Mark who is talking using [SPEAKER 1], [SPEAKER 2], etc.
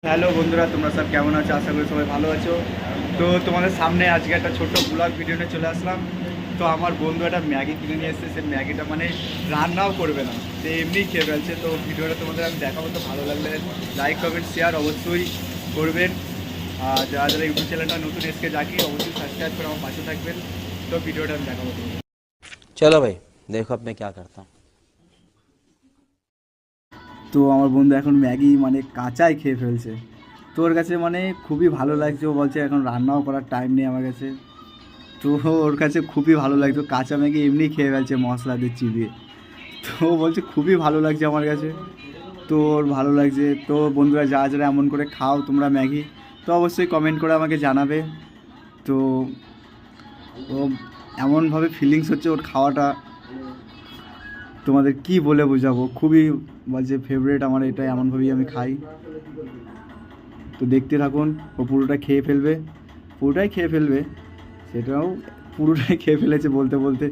[SPEAKER 1] Hello বন্ধুরা, তোমরা সব কেমন আছো? আশা করি সবাই ভালো আছো। তো তোমাদের সামনে আজকে একটা ছোট্ট ব্লগ ভিডিও নিয়ে চলে আসলাম। তো আমার বন্ধু একটা ম্যাগি কিনে নিয়ে এসেছে। সে ম্যাগিটা মানে রান্নাও করবে না, সে এমনি খেয়ে ফেলছে। তো ভিডিওটা তোমাদের আমি দেখাবো, তো ভালো লাগলে লাইক কমেন্ট শেয়ার অবশ্যই করবেন। আর যারা যারা ইউটিউব চ্যানেলটা নতুন এসকে জাকি অবশ্যই সাবস্ক্রাইব করে আমার পাশে থাকবেন। তো ভিডিওটা আমি দেখাবো তোমাদের।
[SPEAKER 2] चलो भाई देखो अब मैं क्या करता हूँ।
[SPEAKER 1] তো আমার বন্ধু এখন ম্যাগি মানে কাঁচাই খেয়ে ফেলছে। তোর কাছে মানে খুবই ভালো লাগছে, ও বলছে এখন রান্নাও করার টাইম নেই আমার কাছে। তো ওর কাছে খুবই ভালো লাগতো, কাঁচা ম্যাগি এমনি খেয়ে ফেলছে মশলা দিয়ে চিবিয়ে। তো ও বলছে খুবই ভালো লাগছে আমার কাছে। তো ওর ভালো লাগছে। তো বন্ধুরা যারা যারা এমন করে খাও তোমরা ম্যাগি, তো অবশ্যই কমেন্ট করে আমাকে জানাবে। তো ও এমনভাবে ফিলিংস হচ্ছে ওর খাওয়াটা, তোমাদের কি বলে বোঝাবো। খুবই বলছে ফেভারিট আমার এটা, এমনভাবেই আমি খাই। তো দেখতে থাকুন, ও পুরোটা খেয়ে ফেলবে, পুরোটাই খেয়ে ফেলবে। সেটাও পুরোটাই খেয়ে ফেলেছে বলতে বলতে।